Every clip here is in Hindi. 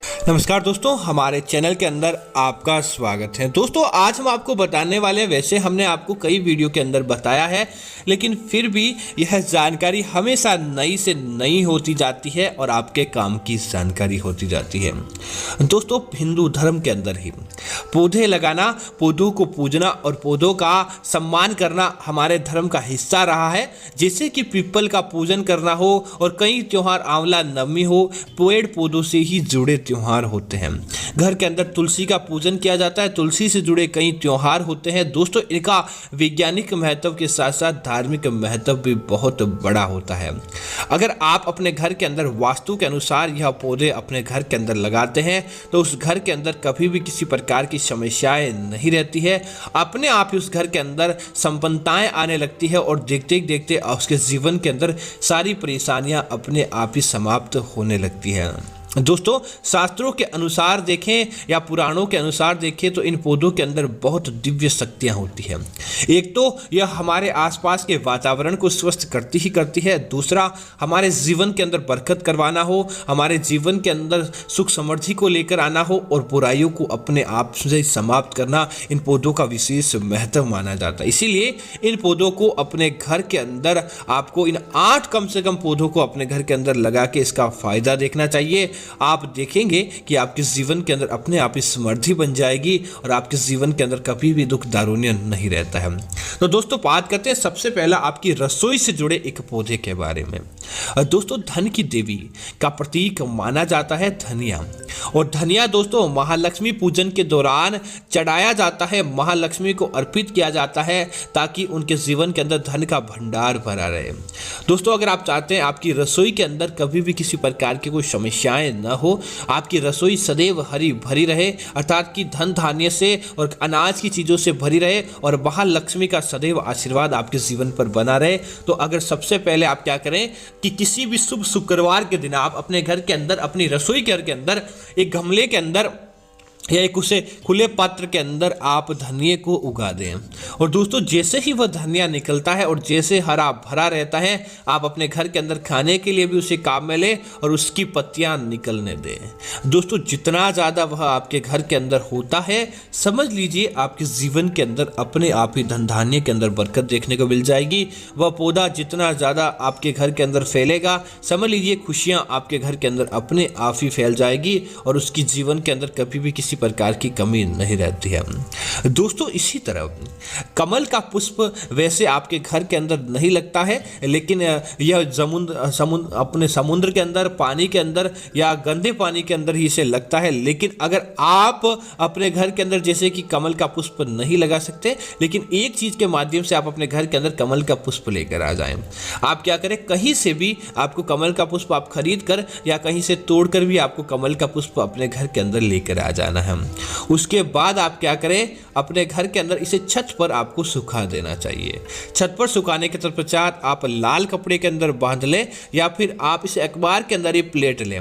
नमस्कार दोस्तों, हमारे चैनल के अंदर आपका स्वागत है। दोस्तों, आज हम आपको बताने वाले हैं, वैसे हमने आपको कई वीडियो के अंदर बताया है, लेकिन फिर भी यह जानकारी हमेशा नई से नई होती जाती है और आपके काम की जानकारी होती जाती है। दोस्तों, हिंदू धर्म के अंदर ही पौधे लगाना, पौधों को पूजना और पौधों का सम्मान करना हमारे धर्म का हिस्सा रहा है। जैसे कि पीपल का पूजन करना हो और कई त्योहार, आंवला नवमी हो, पेड़ पौधों से ही जुड़े त्योहार होते हैं। घर के अंदर तुलसी का पूजन किया जाता है, तुलसी से जुड़े कई त्योहार होते हैं। दोस्तों, इनका वैज्ञानिक महत्व के साथ साथ धार्मिक महत्व भी बहुत बड़ा होता है। अगर आप अपने घर के अंदर वास्तु के अनुसार यह पौधे अपने घर के अंदर लगाते हैं तो उस घर के अंदर कभी भी किसी प्रकार की समस्याएं नहीं रहती है। अपने आप ही उस घर के अंदर संपन्नताएं आने लगती है और देखते देखते उसके जीवन के अंदर सारी परेशानियां अपने आप ही समाप्त होने लगती है। दोस्तों, शास्त्रों के अनुसार देखें या पुराणों के अनुसार देखें तो इन पौधों के अंदर बहुत दिव्य शक्तियां होती हैं। एक तो यह हमारे आसपास के वातावरण को स्वस्थ करती है। दूसरा, हमारे जीवन के अंदर बरकत करवाना हो, हमारे जीवन के अंदर सुख समृद्धि को लेकर आना हो और बुराइयों को अपने आप से समाप्त करना, इन पौधों का विशेष महत्व माना जाता है। इसीलिए इन पौधों को अपने घर के अंदर आपको इन 8 कम से कम पौधों को अपने घर के अंदर लगा के इसका फायदा देखना चाहिए। आप देखेंगे कि आपके जीवन के अंदर अपने आप ही समृद्धि बन जाएगी और आपके जीवन के अंदर कभी भी दुख दारुण्य नहीं रहता है। तो दोस्तों, बात करते हैं सबसे पहला आपकी रसोई से जुड़े एक पौधे के बारे में। दोस्तों, धन की देवी का प्रतीक माना जाता है धनिया। और धनिया दोस्तों महालक्ष्मी पूजन के दौरान चढ़ाया जाता है, महालक्ष्मी को अर्पित किया जाता है ताकि उनके जीवन के अंदर धन का भंडार भरा रहे। दोस्तों, अगर आप चाहते हैं आपकी रसोई के अंदर कभी भी किसी प्रकार की कोई समस्याएं न हो, आपकी रसोई सदैव हरी भरी रहे, अर्थात कि धन धान्य से और अनाज की चीज़ों से भरी रहे और महालक्ष्मी का सदैव आशीर्वाद आपके जीवन पर बना रहे, तो अगर सबसे पहले आप क्या करें कि किसी भी शुभ शुक्रवार के दिन आप अपने घर के अंदर, अपनी रसोई घर के अंदर एक गमले के अंदर या एक उसे खुले पात्र के अंदर आप धनिया को उगा दें। और दोस्तों, जैसे ही वह धनिया निकलता है और जैसे हरा भरा रहता है, आप अपने घर के अंदर खाने के लिए भी उसे काम में लें और उसकी पत्तियां निकलने दें। दोस्तों, जितना ज़्यादा वह आपके घर के अंदर होता है, समझ लीजिए आपके जीवन के अंदर अपने आप ही धन धान्य के अंदर बरकत देखने को मिल जाएगी। वह पौधा जितना ज़्यादा आपके घर के अंदर फैलेगा, समझ लीजिए खुशियाँ आपके घर के अंदर अपने आप ही फैल जाएगी और उसकी जीवन के अंदर कभी भी किसी प्रकार की कमी नहीं रहती है। दोस्तों, इसी तरह कमल का पुष्प वैसे आपके घर के अंदर नहीं लगता है, लेकिन यह समुद्र अपने समुद्र के अंदर, पानी के अंदर या गंदे पानी के अंदर ही इसे लगता है। लेकिन अगर आप अपने घर के अंदर जैसे कि कमल का पुष्प नहीं लगा सकते, लेकिन एक चीज के माध्यम से आप अपने घर के अंदर कमल का पुष्प लेकर आ जाएं। आप क्या करें, कहीं से भी आपको कमल का पुष्प आप खरीद कर या कहीं से तोड़कर भी आपको कमल का पुष्प अपने घर के अंदर लेकर आ जाना है। उसके बाद आप क्या करें, अपने घर के अंदर इसे छत पर आपको सुखा देना चाहिए। छत पर सुखाने के पश्चात आप लाल कपड़े के अंदर बांध लें या फिर आप इसे अखबार के अंदर ही प्लेट लें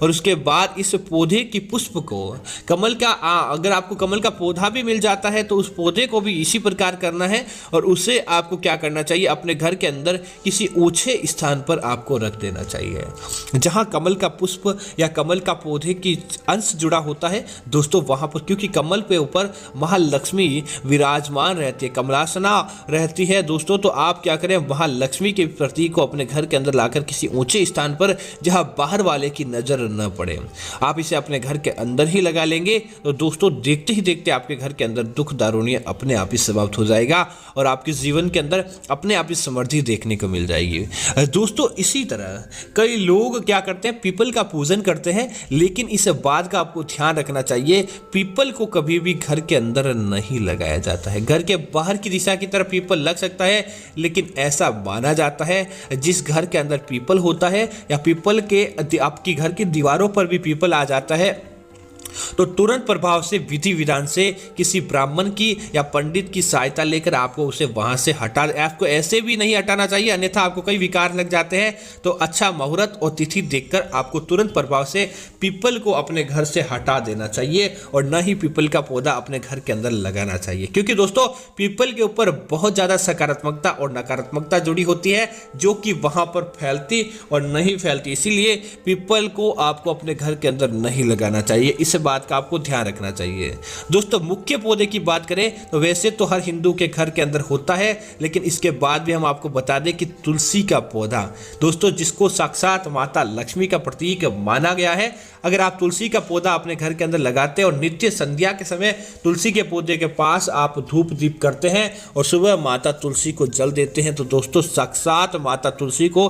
और उसके बाद इस पौधे की पुष्प को कमल का अगर आपको कमल का पौधा भी मिल जाता है तो उस पौधे को भी इसी प्रकार करना है और उसे आपको क्या करना चाहिए, अपने घर के अंदर किसी ऊंचे स्थान पर आपको रख देना चाहिए जहां कमल का पुष्प या कमल का पौधे की अंश जुड़ा होता है। दोस्तों, वहां पर क्योंकि कमल पे ऊपर महालक्ष्मी विराजमान रहती है, कमलासना रहती है दोस्तों, तो आप क्या करें, महालक्ष्मी के प्रतीक को अपने घर के अंदर लाकर किसी ऊंचे स्थान पर जहां बाहर वाले की नजर न पड़े, आप इसे अपने घर के अंदर ही लगा लेंगे। तो दोस्तों, देखते ही देखते आपके घर के अंदर दुख दारुण्य अपने आप ही समाप्त हो जाएगा और आपके जीवन के अंदर अपने आप ही समृद्धि देखने को मिल जाएगी। दोस्तों, इसी तरह कई लोग क्या करते हैं, पीपल का पूजन करते हैं, लेकिन इस बात का आपको ध्यान रखना चाहिए, पीपल को कभी भी घर के अंदर नहीं लगाया जाता है। घर के बाहर की दिशा की तरफ पीपल लग सकता है, लेकिन ऐसा माना जाता है जिस घर के अंदर पीपल होता है या पीपल के आपकी घर की दीवारों पर भी पीपल आ जाता है, तो तुरंत प्रभाव से विधि विधान से किसी ब्राह्मण की या पंडित की सहायता लेकर आपको उसे वहां से आपको ऐसे भी नहीं हटाना चाहिए, अन्यथा आपको कई विकार लग जाते हैं। तो अच्छा मुहूर्त और तिथि देखकर आपको तुरंत प्रभाव से पीपल को अपने घर से हटा देना चाहिए और न ही पीपल का पौधा अपने घर के अंदर लगाना चाहिए, क्योंकि दोस्तों पीपल के ऊपर बहुत ज्यादा सकारात्मकता और नकारात्मकता जुड़ी होती है जो कि वहां पर फैलती और नहीं फैलती। इसीलिए पीपल को आपको अपने घर के अंदर नहीं लगाना चाहिए, इस बात का आपको ध्यान रखना चाहिए। दोस्तों मुख्य पौधे की बात करें तो वैसे तो हर हिंदू के घर के अंदर होता है, लेकिन इसके बाद भी हम आपको बता दें कि तुलसी का पौधा दोस्तों, जिसको साक्षात माता लक्ष्मी का प्रतीक माना गया है, अगर आप तुलसी का पौधा अपने घर के अंदर लगाते हैं और नित्य संध्या के समय तुलसी के पौधे के पास आप धूप दीप करते हैं और सुबह माता तुलसी को जल देते हैं, तो दोस्तों साक्षात माता तुलसी को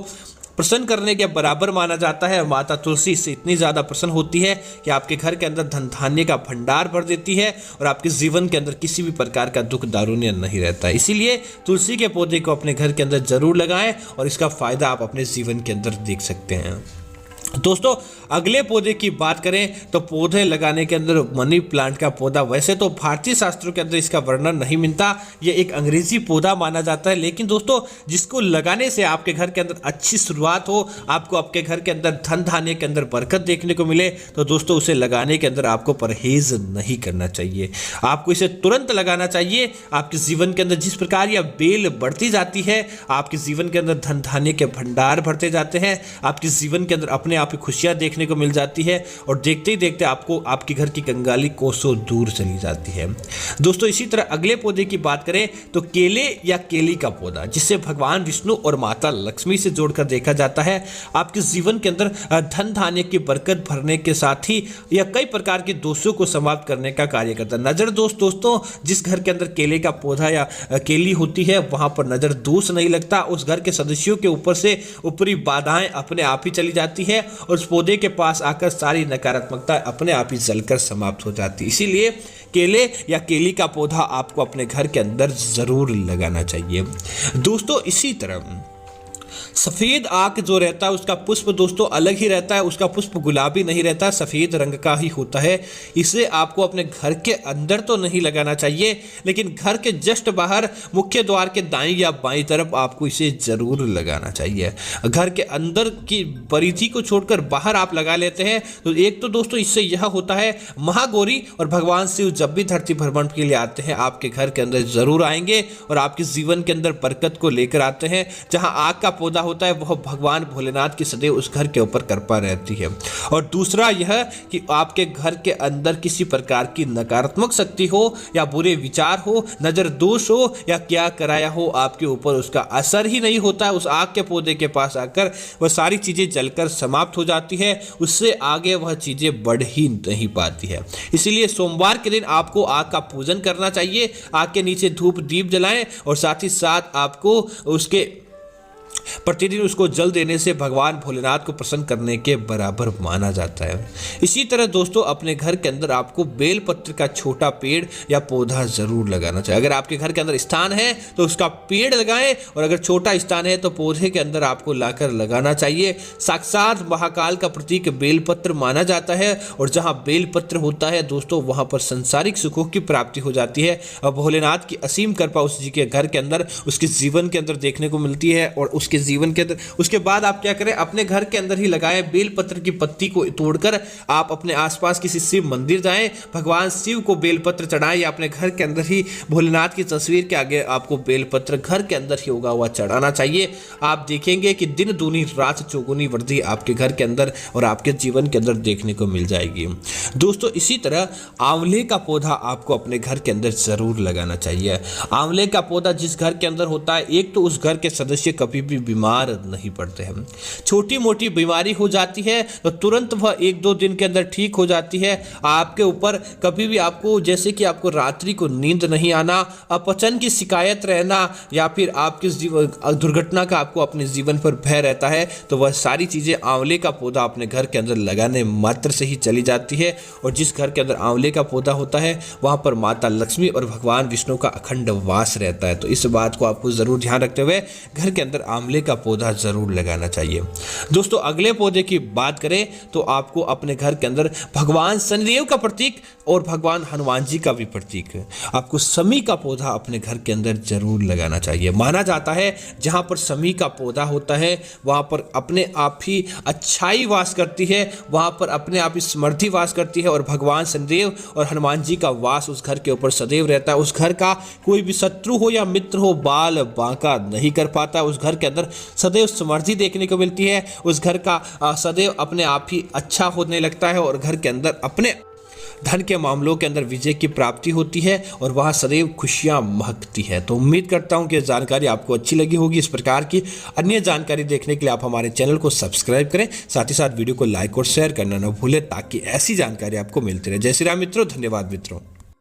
प्रसन्न करने के बराबर माना जाता है। माता तुलसी से इतनी ज़्यादा प्रसन्न होती है कि आपके घर के अंदर धन धान्य का भंडार भर देती है और आपके जीवन के अंदर किसी भी प्रकार का दुख दारुण्य नहीं रहता है। इसीलिए तुलसी के पौधे को अपने घर के अंदर जरूर लगाएं और इसका फायदा आप अपने जीवन के अंदर देख सकते हैं। दोस्तों अगले पौधे की बात करें तो पौधे लगाने के अंदर मनी प्लांट का पौधा, वैसे तो भारतीय शास्त्रों के अंदर इसका वर्णन नहीं मिलता, ये एक अंग्रेजी पौधा माना जाता है, लेकिन दोस्तों जिसको लगाने से आपके घर के अंदर अच्छी शुरुआत हो, आपको आपके घर के अंदर धन धान्य के अंदर बरकत देखने को मिले, तो दोस्तों उसे लगाने के अंदर आपको परहेज नहीं करना चाहिए, आपको इसे तुरंत लगाना चाहिए। आपके जीवन के अंदर जिस प्रकार यह बेल बढ़ती जाती है, आपके जीवन के अंदर धन धान्य के भंडार भरते जाते हैं, आपके जीवन के अंदर अपने आप ही खुशियां देखने को मिल जाती है और देखते ही देखते आपको आपके घर की कंगाली कोसों दूर चली जाती है। दोस्तों इसी तरह अगले पौधे की बात करें तो केले या केली का पौधा, जिसे भगवान विष्णु और माता लक्ष्मी से जोड़कर देखा जाता है, आपके जीवन के अंदर धन धान्य की बरकत भरने के साथ ही यह कई प्रकार के दोषों को समाप्त करने का कार्य करता है। नजर दोष दोस्तों, जिस घर के अंदर केले का पौधा या केली होती है वहां पर नजर दोष नहीं लगता, उस घर के सदस्यों के ऊपर से ऊपरी बाधाएं अपने आप ही चली जाती है और उस पौधे के पास आकर सारी नकारात्मकता अपने आप ही जलकर समाप्त हो जाती है। इसीलिए केले या केली का पौधा आपको अपने घर के अंदर जरूर लगाना चाहिए। दोस्तों इसी तरह सफेद आक जो रहता है उसका पुष्प दोस्तों अलग ही रहता है, उसका पुष्प गुलाबी नहीं रहता, सफेद रंग का ही होता है। इसे आपको अपने घर के अंदर तो नहीं लगाना चाहिए, लेकिन घर के जस्ट बाहर मुख्य द्वार के दाईं या बाईं तरफ आपको इसे जरूर लगाना चाहिए। घर के अंदर की परिधि को छोड़कर बाहर आप लगा लेते हैं तो एक तो दोस्तों इससे यह होता है, महागौरी और भगवान शिव जब भी धरती भ्रमण के लिए आते हैं आपके घर के अंदर जरूर आएंगे और आपके जीवन के अंदर बरकत को लेकर आते हैं। जहां आग का पौधा होता है वह भगवान भोलेनाथ की सदैव उस घर के ऊपर कृपा रहती है। और दूसरा यह कि आपके घर के अंदर किसी प्रकार की नकारात्मक शक्ति हो या बुरे विचार हो, नजर दोष हो या क्या कराया हो, आपके ऊपर उसका असर ही नहीं होता है। उस आग के पौधे के पास आकर वह सारी चीजें जलकर समाप्त हो जाती है, उससे आगे वह चीजें बढ़ ही नहीं पाती है। इसीलिए सोमवार के दिन आपको आग का पूजन करना चाहिए, आग के नीचे धूप दीप जलाएं और साथ ही साथ आपको उसके प्रतिदिन उसको जल देने से भगवान भोलेनाथ को प्रसन्न करने के बराबर माना जाता है। इसी तरह दोस्तों अपने घर के अंदर आपको बेलपत्र का छोटा पेड़ या पौधा जरूर लगाना चाहिए। अगर आपके घर के अंदर स्थान है तो उसका पेड़ लगाएं और अगर छोटा स्थान है तो पौधे के अंदर आपको लाकर लगाना चाहिए। साक्षात महाकाल का प्रतीक बेलपत्र माना जाता है और जहां बेलपत्र होता है दोस्तों वहां पर संसारिक सुखों की प्राप्ति हो जाती है और भोलेनाथ की असीम कृपा उस जी के घर के अंदर उसके जीवन के अंदर देखने को मिलती है। और उसके जीवन के अंदर उसके बाद आप क्या करें, अपने घर के अंदर ही लगाएं। बेलपत्र की पत्ती को तोड़कर आप अपने आसपास किसी शिव मंदिर जाएं, भगवान शिव को बेलपत्र चढ़ाएं या अपने घर के अंदर ही भोलेनाथ की तस्वीर के आगे आपको बेलपत्र घर के अंदर ही उगा हुआ चढ़ाना चाहिए। आप देखेंगे कि दिन दूनी रात चौगुनी वृद्धि आपके घर के अंदर और आपके जीवन के अंदर देखने को मिल जाएगी। दोस्तों इसी तरह आंवले का पौधा आपको अपने घर के अंदर जरूर लगाना चाहिए। आंवले का पौधा जिस घर के अंदर होता है, एक तो उस घर के सदस्य कभी भी बीमार नहीं पड़ते हैं। छोटी मोटी बीमारी हो जाती है तो तुरंत वह 1-2 दिन के अंदर ठीक हो जाती है। आपके ऊपर कभी भी आपको जैसे कि आपको रात्रि को नींद नहीं आना, अपचन की शिकायत रहना या फिर आपके दुर्घटना का आपको अपने जीवन पर भय रहता है, तो वह सारी चीजें आंवले का पौधा अपने घर के अंदर लगाने मात्र से ही चली जाती है और जिस घर के अंदर आंवले का पौधा होता है वहाँ पर माता लक्ष्मी और भगवान विष्णु का अखंड वास रहता है। तो इस बात को आपको ज़रूर ध्यान रखते हुए घर के अंदर आंवले का पौधा ज़रूर लगाना चाहिए। दोस्तों अगले पौधे की बात करें तो आपको अपने घर के अंदर भगवान शनिदेव का प्रतीक और भगवान हनुमान जी का भी प्रतीक आपको समी का पौधा अपने घर के अंदर जरूर लगाना चाहिए। माना जाता है जहाँ पर समी का पौधा होता है वहाँ पर अपने आप ही अच्छाई वास करती है, वहाँ पर अपने आप ही समृद्धि वास करती है और भगवान शनिदेव और हनुमान जी का वास उस घर के ऊपर सदैव रहता है। उस घर का कोई भी शत्रु हो या मित्र हो बाल बांका नहीं कर पाता। उस घर के अंदर सदैव समृद्धि देखने को मिलती है। उस घर का सदैव अपने आप ही अच्छा होने लगता है और घर के अंदर अपने धन के मामलों के अंदर विजय की प्राप्ति होती है और वहाँ सदैव खुशियाँ महकती है। तो उम्मीद करता हूँ कि जानकारी आपको अच्छी लगी होगी। इस प्रकार की अन्य जानकारी देखने के लिए आप हमारे चैनल को सब्सक्राइब करें, साथ ही साथ वीडियो को लाइक और शेयर करना न भूलें ताकि ऐसी जानकारी आपको मिलती रहे। जय श्री राम मित्रों, धन्यवाद मित्रों।